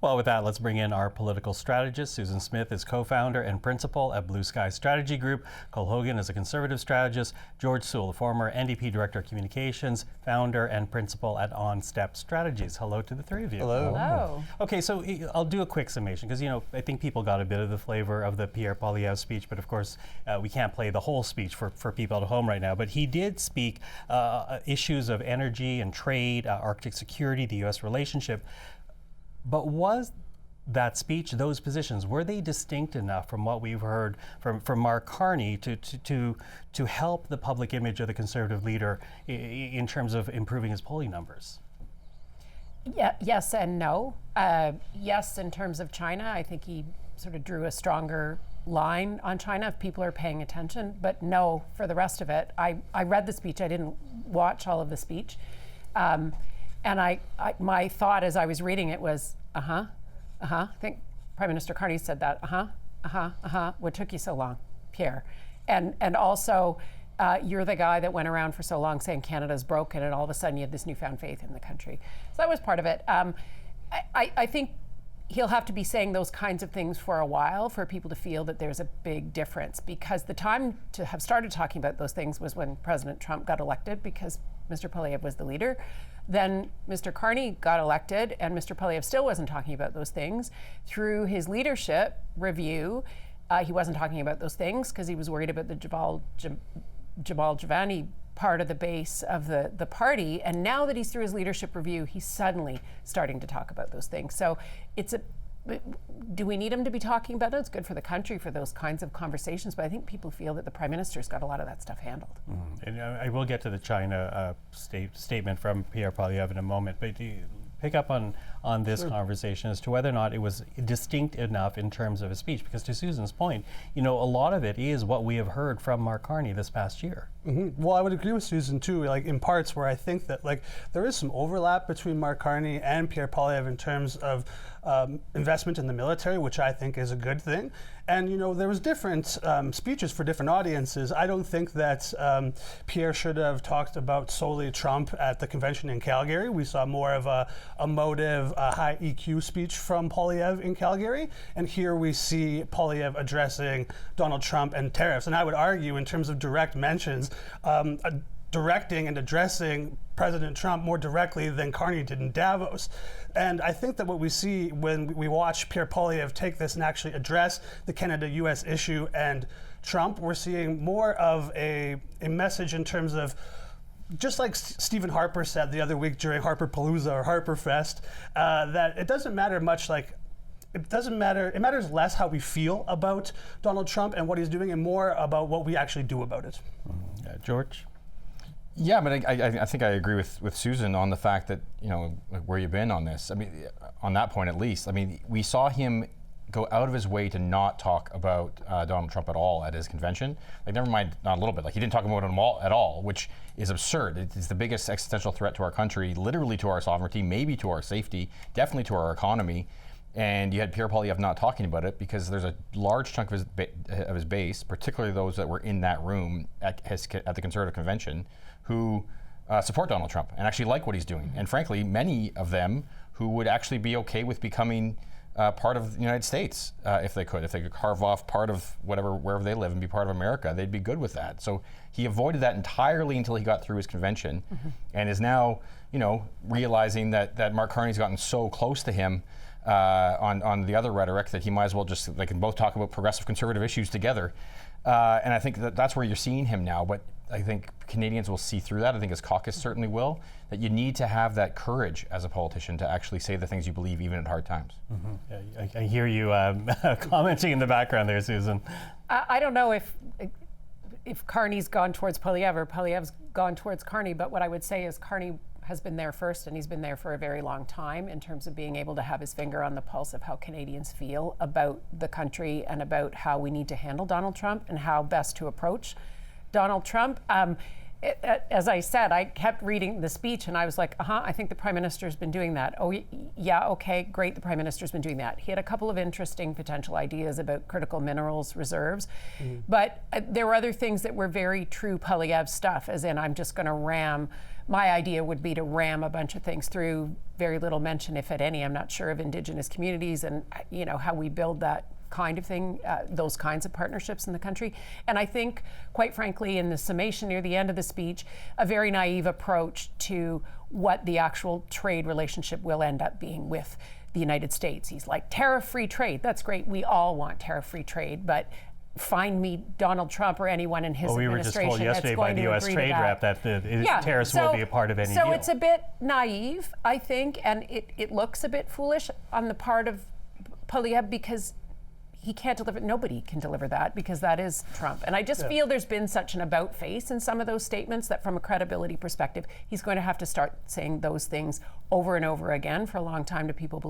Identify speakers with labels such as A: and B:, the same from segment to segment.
A: Well, with that, let's bring in our political strategist. Susan Smith is co-founder and principal at Blue Sky Strategy Group. Cole Hogan is a conservative strategist. George Soule, former NDP Director of Communications, founder and principal at On Step Strategies. Hello to the three of you.
B: Hello.
C: Hello.
A: Okay, so I'll do a quick summation because, I think people got a bit of the flavor of the Pierre Poilievre speech, but of course, we can't play the whole speech for people at home right now. But he did speak issues of energy and trade, Arctic security, the U.S. relationship. But was that speech, those positions, were they distinct enough from what we've heard from Mark Carney to help the public image of the Conservative leader in terms of improving his polling numbers?
C: Yeah, yes and no. Yes, in terms of China, I think he sort of drew a stronger line on China if people are paying attention. But no, for the rest of it, I read the speech. I didn't watch all of the speech. And my thought as I was reading it was, I think Prime Minister Carney said that, what took you so long, Pierre? And also, you're the guy that went around for so long saying Canada's broken, and all of a sudden you have this newfound faith in the country. So that was part of it. I think he'll have to be saying those kinds of things for a while for people to feel that there's a big difference, because the time to have started talking about those things was when President Trump got elected, because Mr. Poilievre was the leader. Then Mr. Carney got elected, and Mr. Poilievre still wasn't talking about those things. Through his leadership review, he wasn't talking about those things because he was worried about the Jamal Javani part of the base of the party. And now that he's through his leadership review, he's suddenly starting to talk about those things. So do we need him to be talking about it? It's good for the country for those kinds of conversations, but I think people feel that the Prime Minister's got a lot of that stuff handled.
A: And I will get to the China statement from Pierre Poilievre in a moment, but do you pick up on this conversation as to whether or not it was distinct enough in terms of his speech? Because to Susan's point, a lot of it is what we have heard from Mark Carney this past year.
B: Well, I would agree with Susan too, in parts where I think that there is some overlap between Mark Carney and Pierre Poilievre in terms of investment in the military, which I think is a good thing. And there was different speeches for different audiences. I don't think that Pierre should have talked about solely Trump at the convention in Calgary. We saw more of a emotive, high EQ speech from Poilievre in Calgary, and here we see Poilievre addressing Donald Trump and tariffs. And I would argue, in terms of direct mentions, directing and addressing President Trump more directly than Carney did in Davos. And I think that what we see when we watch Pierre Poilievre take this and actually address the Canada-US issue and Trump, we're seeing more of a message in terms of, just like Stephen Harper said the other week during Harperpalooza or Harperfest, that it doesn't matter much it matters less how we feel about Donald Trump and what he's doing and more about what we actually do about it.
A: George?
D: Yeah, but I think I agree with Susan on the fact that, where you've been on this. I mean, on that point at least. I mean, we saw him go out of his way to not talk about Donald Trump at all at his convention. Never mind, not a little bit. He didn't talk about him at all, which is absurd. It's the biggest existential threat to our country, literally to our sovereignty, maybe to our safety, definitely to our economy. And you had Pierre Poilievre not talking about it because there's a large chunk of his base, particularly those that were in that room at the Conservative Convention, who support Donald Trump and actually like what he's doing. And frankly, many of them who would actually be okay with becoming part of the United States if they could carve off part of wherever they live and be part of America, they'd be good with that. So he avoided that entirely until he got through his convention, and is now, realizing that Mark Carney's gotten so close to him on the other rhetoric that he might as well they can both talk about progressive conservative issues together. And I think that's where you're seeing him now. But I think Canadians will see through that. I think his caucus certainly will, that you need to have that courage as a politician to actually say the things you believe even at hard times.
A: Yeah, I hear you commenting in the background there, Susan.
C: I don't know if Carney's gone towards Poilievre, Poilievre's gone towards Carney, but what I would say is Carney has been there first, and he's been there for a very long time in terms of being able to have his finger on the pulse of how Canadians feel about the country and about how we need to handle Donald Trump and how best to approach Donald Trump. As I said, I kept reading the speech and I was like, I think the Prime Minister's been doing that. Oh, yeah, okay, great, the Prime Minister's been doing that. He had a couple of interesting potential ideas about critical minerals reserves, but there were other things that were very true Poilievre stuff, as in I'm just going to ram my idea would be to ram a bunch of things through, very little mention, if at any, I'm not sure, of Indigenous communities and how we build that kind of thing, those kinds of partnerships in the country. And I think, quite frankly, in the summation near the end of the speech, a very naive approach to what the actual trade relationship will end up being with the United States. He's like, tariff-free trade, that's great, we all want tariff-free trade, but find me Donald Trump or anyone in his administration.
A: We were just told yesterday by the U.S. trade rep that the tariffs will be a part of any deal.
C: So it's a bit naive, I think, and it looks a bit foolish on the part of Poilievre because he can't deliver, nobody can deliver that because that is Trump. And I just feel there's been such an about face in some of those statements that from a credibility perspective, he's going to have to start saying those things over and over again for a long time to people to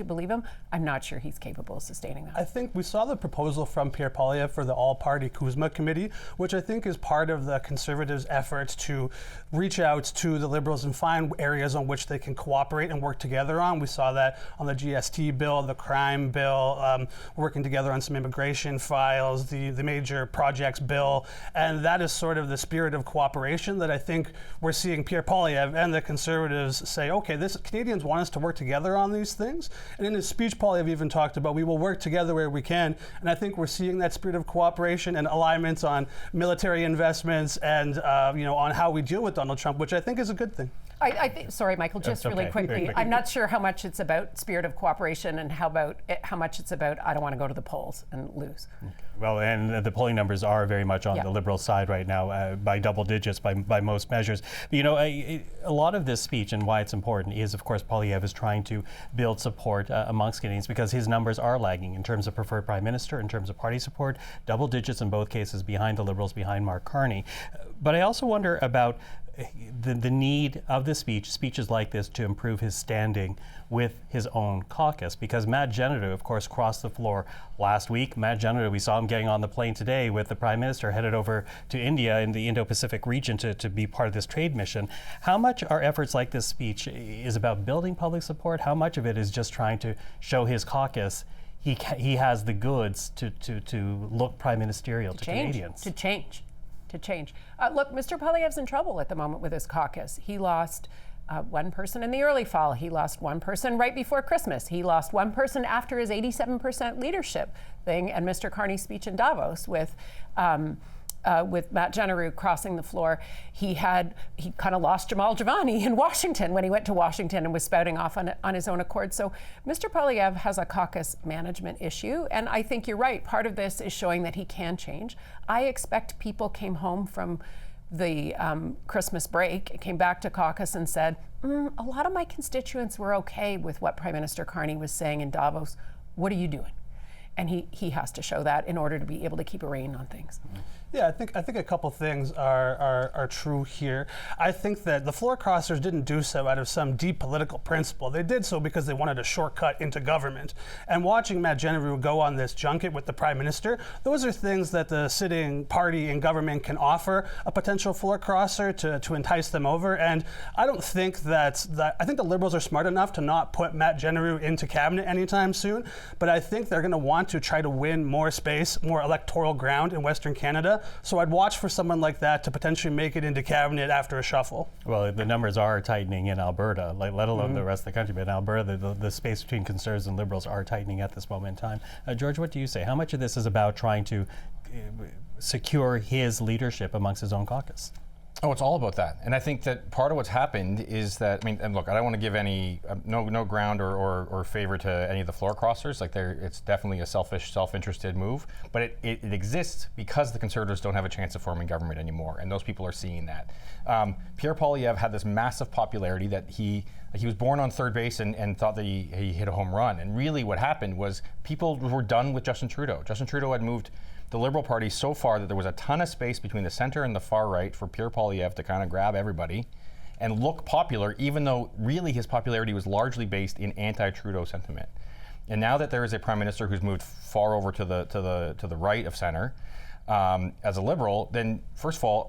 C: believe him. I'm not sure he's capable of sustaining that.
B: I think we saw the proposal from Pierre Poilievre for the all-party Kuzma committee, which I think is part of the Conservatives' efforts to reach out to the Liberals and find areas on which they can cooperate and work together on. We saw that on the GST bill, the crime bill, working together on some immigration files, the major projects bill, and that is sort of the spirit of cooperation that I think we're seeing Pierre Poilievre and the Conservatives say, okay, Canadians want us to work together on these things. And in his speech, Poilievre even talked about we will work together where we can, and I think we're seeing that spirit of cooperation and alignments on military investments and on how we deal with Donald Trump, which I think is a good thing.
C: I think, sorry, Michael, just really quickly. I'm not sure how much it's about spirit of cooperation and how much it's about I don't want to go to the polls and lose.
A: Okay. Well, and the polling numbers are very much on the Liberal side right now by double digits by most measures. But, a lot of this speech and why it's important is, of course, Poilievre is trying to build support amongst Canadians because his numbers are lagging in terms of preferred prime minister, in terms of party support, double digits in both cases behind the Liberals, behind Mark Carney. But I also wonder about the need of the speeches like this to improve his standing with his own caucus, because Matt Genadou, of course, crossed the floor last week. Matt Genadou, we saw him getting on the plane today with the Prime Minister headed over to India in the Indo-Pacific region to be part of this trade mission. How much are efforts like this speech is about building public support? How much of it is just trying to show his caucus he has the goods to look prime ministerial to Canadians?
C: To change. Look, Mr. Poilievre's in trouble at the moment with his caucus. He lost one person in the early fall. He lost one person right before Christmas. He lost one person after his 87% leadership thing and Mr. Carney's speech in Davos with Matt Genadou crossing the floor. He kind of lost Jamal Giovanni in Washington when he went to Washington and was spouting off on his own accord. So Mr. Poilievre has a caucus management issue, and I think you're right. Part of this is showing that he can change. I expect people came home from the Christmas break, came back to caucus and said, a lot of my constituents were okay with what Prime Minister Carney was saying in Davos. What are you doing? And he has to show that in order to be able to keep a rein on things.
B: Yeah, I think a couple things are true here. I think that the floor crossers didn't do so out of some deep political principle. They did so because they wanted a shortcut into government. And watching Matt Genadou go on this junket with the Prime Minister, those are things that the sitting party in government can offer a potential floor crosser to entice them over. And I don't think I think the Liberals are smart enough to not put Matt Genadou into cabinet anytime soon, but I think they're going to want to try to win more space, more electoral ground in Western Canada. So I'd watch for someone like that to potentially make it into cabinet after a shuffle.
A: Well, the numbers are tightening in Alberta, let alone the rest of the country. But in Alberta, the space between Conservatives and Liberals are tightening at this moment in time. George, what do you say? How much of this is about trying to secure his leadership amongst his own caucus?
D: Oh, it's all about that. And I think that part of what's happened is that, and look, I don't want to give any, no ground or favor to any of the floor crossers. It's definitely a selfish, self-interested move. But it exists because the Conservatives don't have a chance of forming government anymore. And those people are seeing that. Pierre Poilievre had this massive popularity that he was born on third base and thought that he hit a home run. And really what happened was people were done with Justin Trudeau. Justin Trudeau had moved the Liberal Party so far that there was a ton of space between the center and the far right for Pierre Poilievre to kind of grab everybody and look popular, even though really his popularity was largely based in anti-Trudeau sentiment. And now that there is a prime minister who's moved far over to the right of center as a Liberal, then first of all,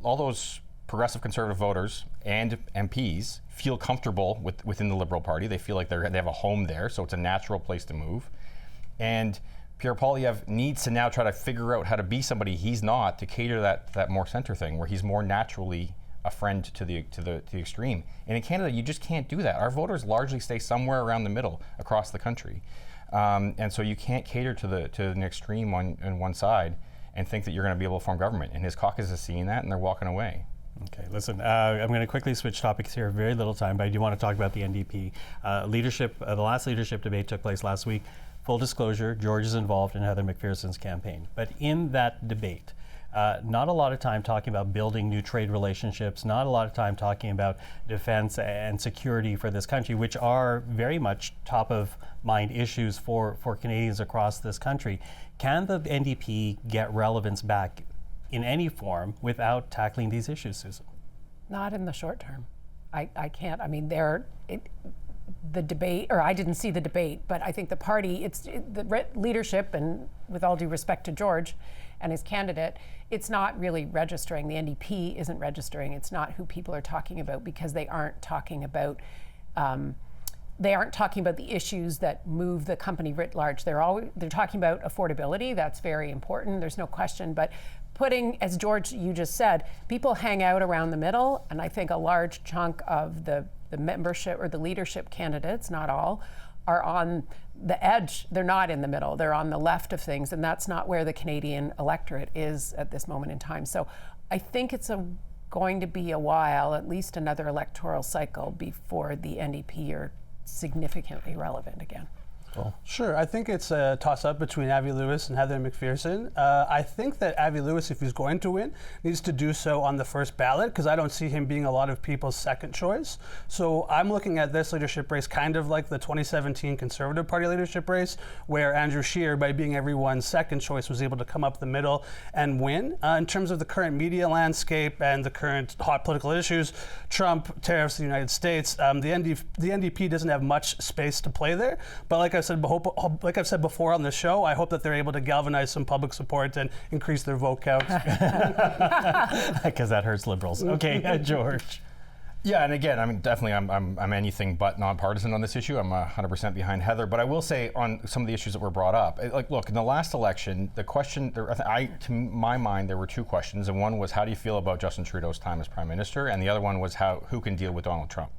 D: all those progressive Conservative voters and MPs feel comfortable within the Liberal Party. They feel like they have a home there, so it's a natural place to move. And Pierre Poilievre needs to now try to figure out how to be somebody he's not to cater that more center thing, where he's more naturally a friend to the extreme. And in Canada, you just can't do that. Our voters largely stay somewhere around the middle across the country, and so you can't cater to an extreme on one side and think that you're going to be able to form government. And his caucus is seeing that, and they're walking away.
A: Okay, listen, I'm going to quickly switch topics here. Very little time, but I do want to talk about the NDP. Leadership, the last leadership debate took place last week. Full disclosure, George is involved in Heather McPherson's campaign. But in that debate, not a lot of time talking about building new trade relationships, not a lot of time talking about defense and security for this country, which are very much top of mind issues for Canadians across this country. Can the NDP get relevance back in any form without tackling these issues, Susan?
C: Not in the short term. I can't. I mean, the debate, or I didn't see the debate, but I think the party, the leadership, and with all due respect to George and his candidate, it's not really registering. The NDP isn't registering. It's not who people are talking about, because they aren't talking about the issues that move the company writ large. They're talking about affordability. That's very important. There's no question. But putting, as George, you just said, people hang out around the middle, and I think a large chunk of the membership or the leadership candidates, not all, are on the edge. They're not in the middle. They're on the left of things, and that's not where the Canadian electorate is at this moment in time. So I think it's going to be a while, at least another electoral cycle, before the NDP are significantly relevant again.
A: Cool.
B: Sure, I think it's a toss-up between Avi Lewis and Heather McPherson. I think that Avi Lewis, if he's going to win, needs to do so on the first ballot, because I don't see him being a lot of people's second choice. So I'm looking at this leadership race kind of like the 2017 Conservative Party leadership race, where Andrew Scheer, by being everyone's second choice, was able to come up the middle and win. In terms of the current media landscape and the current hot political issues, Trump, tariffs, the United States, the NDP doesn't have much space to play there. But like I've said before on the show, I hope that they're able to galvanize some public support and increase their vote count.
A: Because that hurts liberals. Okay, George.
D: Yeah, and again, I mean, definitely, I'm anything but nonpartisan on this issue. I'm 100% behind Heather, but I will say on some of the issues that were brought up, like, look, in the last election, the question, to my mind, there were two questions, and one was, how do you feel about Justin Trudeau's time as Prime Minister, and the other one was, who can deal with Donald Trump?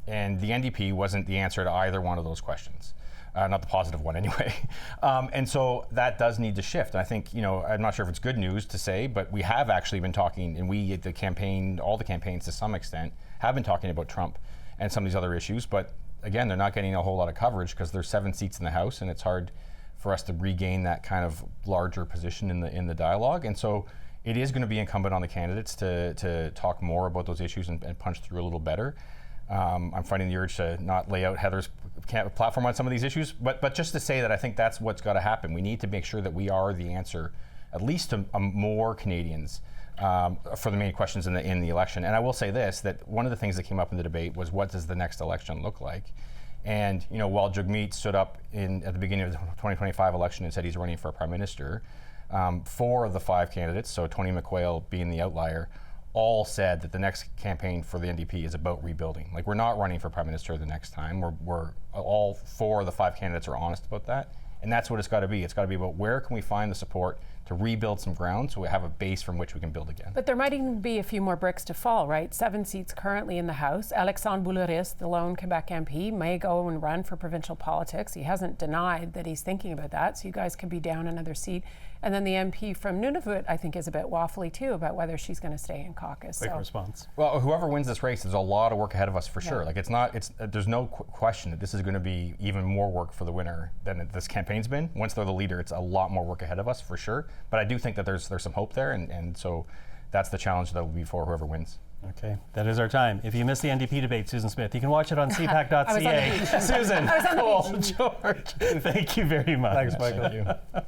D: And the NDP wasn't the answer to either one of those questions. Not the positive one anyway. And so that does need to shift. And I think, I'm not sure if it's good news to say, but we have actually been talking, and we at the campaign, all the campaigns to some extent, have been talking about Trump and some of these other issues. But again, they're not getting a whole lot of coverage because there's 7 seats in the House, and it's hard for us to regain that kind of larger position in the dialogue. And so it is going to be incumbent on the candidates to talk more about those issues and punch through a little better. I'm finding the urge to not lay out Heather's platform on some of these issues, but just to say that I think that's what's got to happen. We need to make sure that we are the answer, at least to more Canadians, for the main questions in the election. And I will say this, that one of the things that came up in the debate was, what does the next election look like? And while Jagmeet stood up at the beginning of the 2025 election and said he's running for Prime Minister, 4 of the 5 candidates, so Tony McQuail being the outlier, all said that the next campaign for the NDP is about rebuilding. Like, we're not running for Prime Minister the next time. We're all 4 of the 5 candidates are honest about that. And that's what it's got to be. It's got to be about, where can we find the support to rebuild some ground so we have a base from which we can build again.
C: But there might even be a few more bricks to fall, right? 7 seats currently in the House. Alexandre Boulouris, the lone Quebec MP, may go and run for provincial politics. He hasn't denied that he's thinking about that, so you guys could be down another seat. And then the MP from Nunavut, I think, is a bit waffly too about whether she's going to stay in caucus.
A: Quick response.
D: Well, whoever wins this race, there's a lot of work ahead of us for sure. Like, there's no question that this is going to be even more work for the winner than this campaign's been. Once they're the leader, it's a lot more work ahead of us for sure. But I do think that there's some hope there, and so that's the challenge that will be for whoever wins.
A: Okay, that is our time. If you missed the NDP debate, Susan Smith, you can watch it on cpac.ca. Susan, Cole, George, thank you very much.
B: Thanks, Michael.
D: Thank you.